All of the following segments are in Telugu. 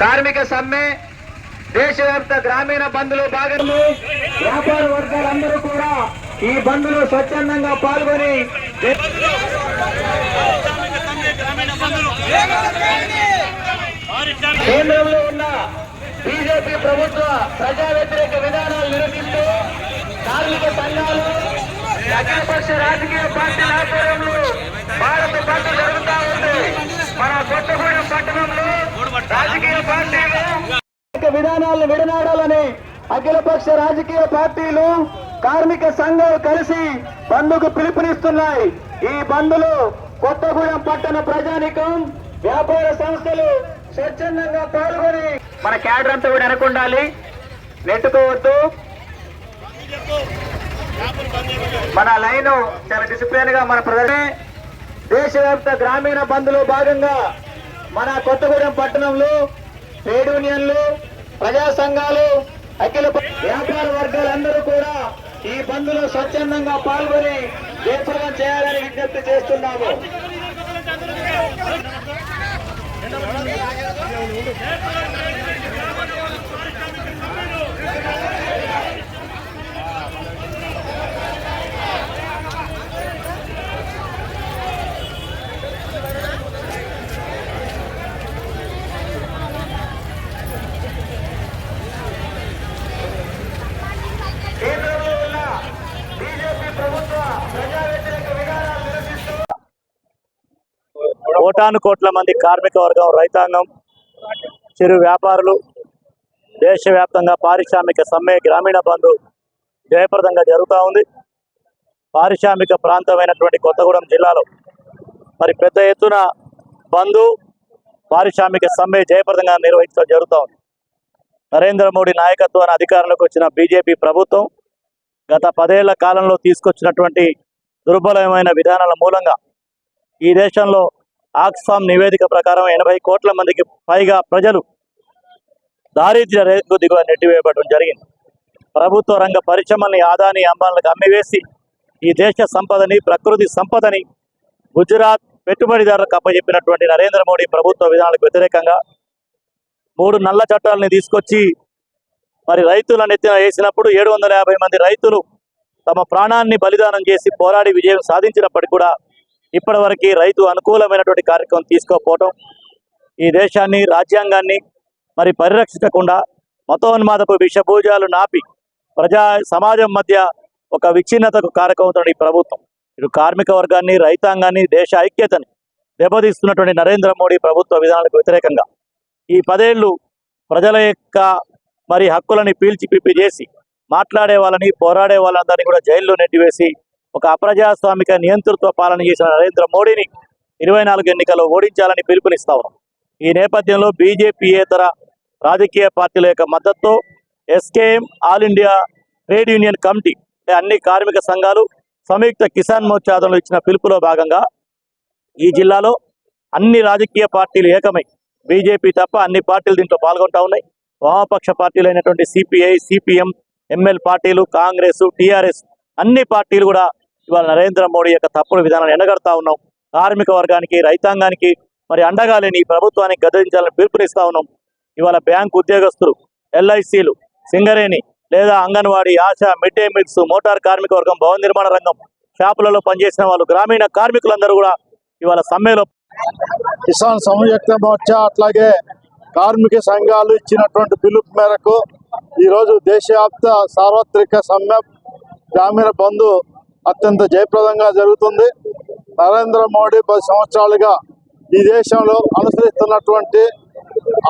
కార్మిక సమ్మె దేశవ్యాప్త గ్రామీణ బంద్లో భాగంగా వ్యాపార వర్గాలందరూ కూడా ఈ బంద్లో స్వచ్ఛందంగా పాల్గొని కేంద్రంలో ఉన్న బీజేపీ ప్రభుత్వ ప్రజా వ్యతిరేక విధానాలు నిరసిస్తూ కార్మిక సంఘాలు అఖిలపక్ష రాజకీయ పార్టీల ఆధ్వర్యంలో భారత బంద్ జరుగుతూ ఉంది. మన కొత్తగూడెం పట్టణంలో రాజకీయ పార్టీలు విధానాలను విడనాడాలని అఖిలపక్ష రాజకీయ పార్టీలు కార్మిక సంఘాలు కలిసి బంద్కు పిలుపునిస్తున్నాయి. ఈ బంద్లో కొత్తగూడెం పట్టణ ప్రజానికం వ్యాపార సంస్థలు స్వచ్ఛందంగా పాల్గొని మన క్యాడర్ అంతా కూడా వెనకుండాలి, నెట్టుకోవద్దు. మన లైన్ చాలా డిసిప్లిన్ గా మన ప్రజలే దేశవ్యాప్త గ్రామీణ బంద్లో భాగంగా మన కొత్తగూడెం పట్టణంలో ట్రేడ్ యూనియన్లు, ప్రజా సంఘాలు, అఖిల వ్యాపార వర్గాలందరూ కూడా ఈ బంద్లో స్వచ్ఛందంగా పాల్గొని జయప్రదం చేయాలని విజ్ఞప్తి చేస్తున్నాము. కోటాను కోట్ల మంది కార్మిక వర్గం, రైతాంగం, చిరు వ్యాపారులు దేశవ్యాప్తంగా పారిశ్రామిక సమ్మె గ్రామీణ బంద్ జయప్రదంగా జరుగుతూ ఉంది. పారిశ్రామిక ప్రాంతమైనటువంటి కొత్తగూడెం జిల్లాలో మరి పెద్ద ఎత్తున బంద్ పారిశ్రామిక సమ్మె జయప్రదంగా నిర్వహించడం జరుగుతూ ఉంది. నరేంద్ర మోడీ నాయకత్వాన్ని అధికారంలోకి వచ్చిన బీజేపీ ప్రభుత్వం గత 10 ఏళ్ల కాలంలో తీసుకొచ్చినటువంటి దుర్బలమైన విధానాల మూలంగా ఈ దేశంలో ఆక్స్ఫామ్ నివేదిక ప్రకారం 80 కోట్ల మందికి పైగా ప్రజలు దారిద్ర్య రేఖకు దిగువ నెట్టివేయబడడం జరిగింది. ప్రభుత్వ రంగ పరిశ్రమల్ని ఆదాని అంబాలకు అమ్మివేసి ఈ దేశ సంపదని, ప్రకృతి సంపదని గుజరాత్ పెట్టుబడిదారులకు అప్పచెప్పినటువంటి నరేంద్ర మోడీ ప్రభుత్వ విధానాలకు వ్యతిరేకంగా 3 నల్ల చట్టాలని తీసుకొచ్చి మరి రైతులను ఎత్తిన వేసినప్పుడు 750 మంది రైతులు తమ ప్రాణాన్ని బలిదానం చేసి పోరాడి విజయం సాధించినప్పటికీ కూడా ఇప్పటివరకు రైతు అనుకూలమైనటువంటి కార్యక్రమం తీసుకోకపోవటం ఈ దేశాన్ని, రాజ్యాంగాన్ని మరి పరిరక్షించకుండా మతోన్మాదపు విషభూజాలు నాపి సమాజం మధ్య ఒక విచ్ఛిన్నతకు కారకమవుతున్న ఈ ప్రభుత్వం ఇటు కార్మిక వర్గాన్ని, రైతాంగాన్ని, దేశ ఐక్యతని దెబ్బతీస్తున్నటువంటి నరేంద్ర మోడీ ప్రభుత్వ విధానాలకు వ్యతిరేకంగా ఈ 10 ఏళ్లు ప్రజల యొక్క మరి హక్కులని పీల్చిపిప్పి చేసి మాట్లాడే వాళ్ళని, పోరాడే వాళ్ళందరినీ కూడా జైల్లో నెట్టివేసి ఒక అప్రజాస్వామిక నియంతృత్వ పాలన చేసిన నరేంద్ర మోడీని 24 ఎన్నికల్లో ఓడించాలని పిలుపునిస్తా ఉన్నాం. ఈ నేపథ్యంలో బీజేపీయేతర రాజకీయ పార్టీల యొక్క మద్దతుతో SKM, all India trade union committee అన్ని కార్మిక సంఘాలు, సంయుక్త కిసాన్ మోర్చా ఆధ్వర్యంలో ఇచ్చిన పిలుపులో భాగంగా ఈ జిల్లాలో అన్ని రాజకీయ పార్టీలు ఏకమై బీజేపీ తప్ప అన్ని పార్టీలు దీంట్లో పాల్గొంటా ఉన్నాయి. వామపక్ష పార్టీలు అయినటువంటి సిపిఐ, సిపిఎం, ఎంఎల్ పార్టీలు, కాంగ్రెస్, టీఆర్ఎస్ అన్ని పార్టీలు కూడా ఇవాళ నరేంద్ర మోడీ యొక్క తప్పుడు విధానాన్ని ఎండగడతా ఉన్నాం. కార్మిక వర్గానికి, రైతాంగానికి మరి అండగా లేని ఈ ప్రభుత్వానికి గద్దించాలని పిలుపునిస్తా ఉన్నాం. ఇవాళ బ్యాంకు ఉద్యోగస్తులు, ఎల్ఐసీలు, సింగరేణి లేదా anganwadi, ASHA, mid day meals, motor కార్మిక వర్గం, భవన నిర్మాణ రంగం, షాపులలో పనిచేసిన వాళ్ళు, గ్రామీణ కార్మికులందరూ కూడా ఇవాళ సమ్మెలో కిసాన్ సంయుక్త మోర్చా అట్లాగే కార్మిక సంఘాలు ఇచ్చినటువంటి పిలుపు మేరకు ఈరోజు దేశవ్యాప్త సార్వత్రిక సమ్మె గ్రామీణ బంద్ అత్యంత జయప్రదంగా జరుగుతుంది. నరేంద్ర మోడీ 10 సంవత్సరాలుగా ఈ దేశంలో అనుసరిస్తున్నటువంటి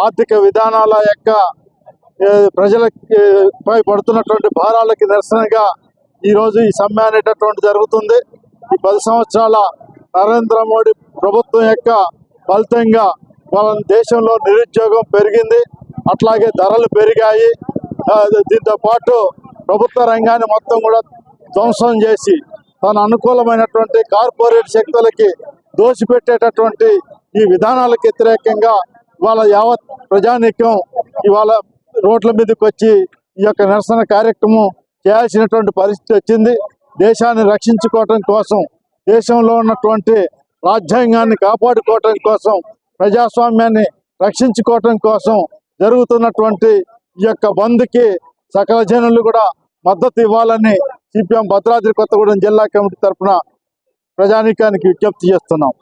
ఆర్థిక విధానాల యొక్క ప్రజలపై పడుతున్నటువంటి భారాలకి నిరసనగా ఈరోజు ఈ సమ్మె అనేటటువంటి జరుగుతుంది. ఈ 10 సంవత్సరాల నరేంద్ర మోడీ ప్రభుత్వం యొక్క ఫలితంగా వాళ్ళ దేశంలో నిరుద్యోగం పెరిగింది, అట్లాగే ధరలు పెరిగాయి. దీంతో పాటు ప్రభుత్వ రంగాన్ని మొత్తం కూడా ధ్వంసం చేసి తన అనుకూలమైనటువంటి కార్పొరేట్ శక్తులకి దోచిపెట్టేటటువంటి ఈ విధానాలకు వ్యతిరేకంగా ఇవాళ యావత్ ప్రజానీకం ఇవాళ రోడ్ల మీదకి వచ్చి ఈ యొక్క నిరసన కార్యక్రమం చేయాల్సినటువంటి పరిస్థితి వచ్చింది. దేశాన్ని రక్షించుకోవటం కోసం, దేశంలో ఉన్నటువంటి రాజ్యాంగాన్ని కాపాడుకోవటం కోసం, ప్రజాస్వామ్యాన్ని రక్షించుకోవటం కోసం జరుగుతున్నటువంటి ఈ యొక్క బంద్కి సకల జనులు కూడా మద్దతు ఇవ్వాలని సిపిఎం భద్రాద్రి కొత్తగూడెం జిల్లా కమిటీ తరఫున ప్రజానీకానికి విజ్ఞప్తి చేస్తున్నాం.